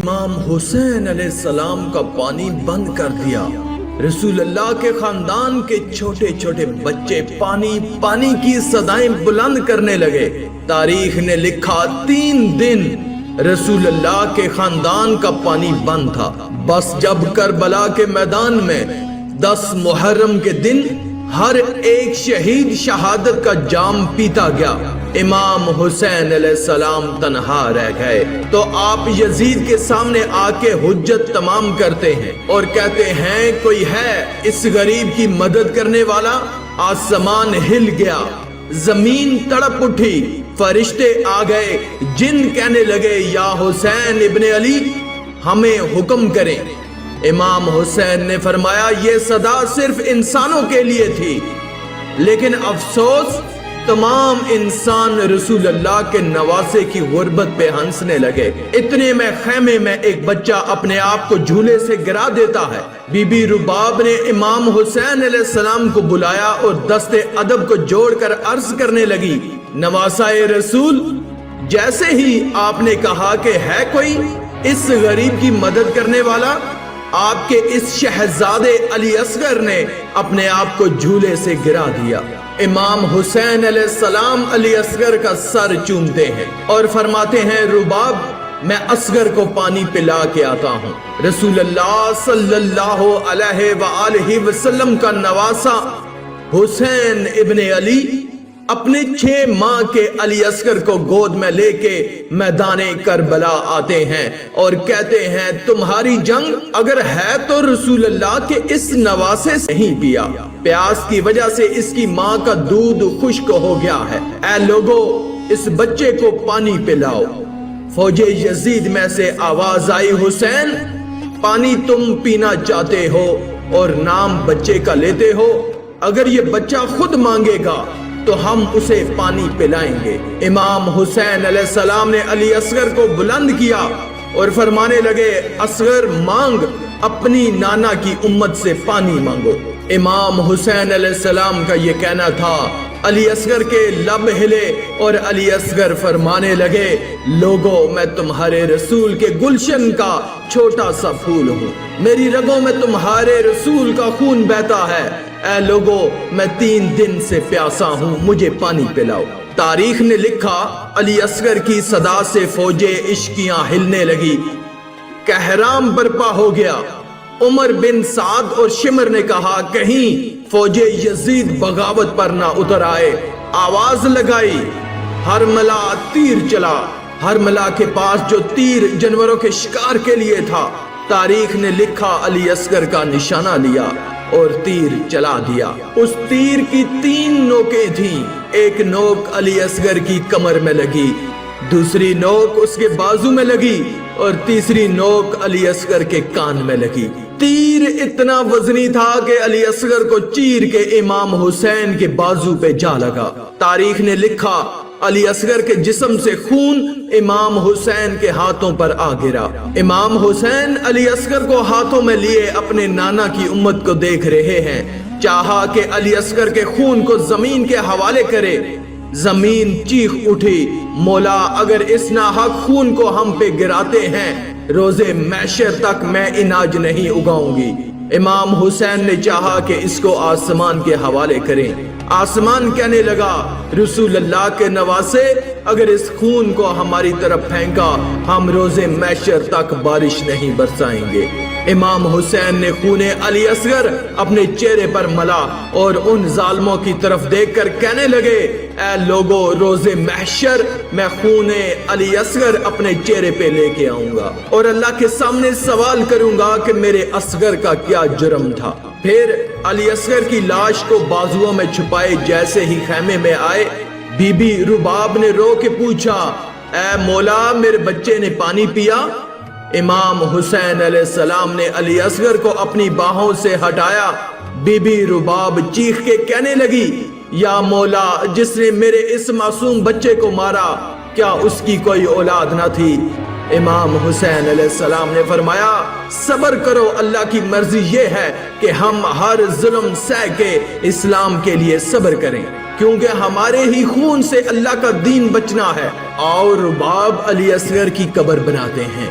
امام حسین علیہ السلام کا پانی بند کر دیا۔ رسول اللہ کے خاندان کے چھوٹے چھوٹے بچے پانی پانی کی صدائیں بلند کرنے لگے۔ تاریخ نے لکھا 3 دن رسول اللہ کے خاندان کا پانی بند تھا۔ بس جب کربلا کے میدان میں 10 محرم کے دن ہر ایک شہید شہادت کا جام پیتا گیا، امام حسین علیہ السلام تنہا رہ گئے، تو آپ یزید کے سامنے آ کے حجت تمام کرتے ہیں اور کہتے ہیں کوئی ہے اس غریب کی مدد کرنے والا؟ آسمان ہل گیا، زمین تڑپ اٹھی، فرشتے آ گئے، جن کہنے لگے یا حسین ابن علی ہمیں حکم کریں۔ امام حسین نے فرمایا یہ صدا صرف انسانوں کے لیے تھی، لیکن افسوس تمام انسان رسول اللہ کے نواسے کی غربت پہ ہنسنے لگے۔ اتنے میں خیمے میں ایک بچہ اپنے آپ کو جھولے سے گرا دیتا ہے۔ بی بی رباب نے امام حسین علیہ السلام کو بلایا اور دست ادب کو جوڑ کر عرض کرنے لگی، نواسائے رسول، جیسے ہی آپ نے کہا کہ ہے کوئی اس غریب کی مدد کرنے والا، آپ کے اس شہزادے علی اصغر نے اپنے آپ کو جھولے سے گرا دیا۔ امام حسین علیہ السلام علی اصغر کا سر چومتے ہیں اور فرماتے ہیں رباب میں اصغر کو پانی پلا کے آتا ہوں۔ رسول اللہ صلی اللہ علیہ وآلہ وسلم کا نواسا حسین ابن علی اپنے 6 ماہ کے علی اصغر کو گود میں لے کے میدان کربلا آتے ہیں اور کہتے ہیں تمہاری جنگ اگر ہے تو رسول اللہ کے اس نواسے سے نہیں پیا، پیاس کی وجہ سے اس کی ماں کا دودھ خشک ہو گیا ہے، اے لوگو اس بچے کو پانی پلاؤ۔ فوج یزید میں سے آواز آئی حسین پانی تم پینا چاہتے ہو اور نام بچے کا لیتے ہو، اگر یہ بچہ خود مانگے گا تو ہم اسے پانی پلائیں گے۔ امام حسین علیہ السلام نے علی اصغر کو بلند کیا اور فرمانے لگے اصغر مانگ، اپنی نانا کی امت سے پانی مانگو۔ امام حسین علیہ السلام کا یہ کہنا تھا، علی اصغر کے لب ہلے اور علی اصغر فرمانے لگے لوگو میں تمہارے رسول کے گلشن کا چھوٹا سا پھول ہوں، میری رگوں میں تمہارے رسول کا خون بہتا ہے، اے لوگو میں 3 دن سے پیاسا ہوں، مجھے پانی پلاؤ۔ تاریخ نے لکھا علی اصغر کی صدا سے فوجیں عشقیاں ہلنے لگی، کہرام برپا ہو گیا۔ عمر بن سعد اور شمر نے کہا کہیں فوج یزید بغاوت پر نہ اتر آئے، آواز لگائی، ہرملا تیر چلا۔ ہرملا کے پاس جو تیر جانوروں کے شکار کے لیے تھا، تاریخ نے لکھا علی اصغر کا نشانہ لیا اور تیر چلا دیا۔ اس تیر کی 3 نوکیں تھیں، ایک نوک علی اصغر کی کمر میں لگی، دوسری نوک اس کے بازو میں لگی اور تیسری نوک علی اصغر کے کان میں لگی۔ تیر اتنا وزنی تھا کہ علی اصغر کو چیر کے امام حسین کے بازو پہ جا لگا۔ تاریخ نے لکھا علی اصغر کے جسم سے خون امام حسین کے ہاتھوں پر آ گرا۔ امام حسین علی اصغر کو ہاتھوں میں لیے اپنے نانا کی امت کو دیکھ رہے ہیں، چاہا کہ علی اصغر کے خون کو زمین کے حوالے کرے۔ زمین چیخ اٹھی، مولا اگر اس ناحق خون کو ہم پہ گراتے ہیں روز محشر تک میں اناج نہیں اگاؤں گی۔ امام حسین نے چاہا کہ اس کو آسمان کے حوالے کریں۔ آسمان کہنے لگا رسول اللہ کے نواسے اگر اس خون کو ہماری طرف پھینکا ہم روز محشر تک بارش نہیں برسائیں گے۔ امام حسین نے خون علی اصغر اپنے چہرے پر ملا اور ان ظالموں کی طرف دیکھ کر کہنے لگے اے لوگو روز محشر میں خون علی اصغر اپنے چہرے پہ لے کے آؤں گا اور اللہ کے سامنے سوال کروں گا کہ میرے اصغر کا کیا جرم تھا۔ پھر علی اصغر کی لاش کو بازوؤں میں چھپائے جیسے ہی خیمے میں آئے، بی بی رباب نے رو کے پوچھا اے مولا میرے بچے نے پانی پیا؟ امام حسین علیہ السلام نے علی اصغر کو اپنی باہوں سے ہٹایا۔ بی بی رباب چیخ کے کہنے لگی یا مولا جس نے میرے اس معصوم بچے کو مارا کیا اس کی کوئی اولاد نہ تھی؟ امام حسین علیہ السلام نے فرمایا صبر کرو، اللہ کی مرضی یہ ہے کہ ہم ہر ظلم سہ کے اسلام کے لیے صبر کریں، کیونکہ ہمارے ہی خون سے اللہ کا دین بچنا ہے۔ اور رباب علی اصغر کی قبر بناتے ہیں۔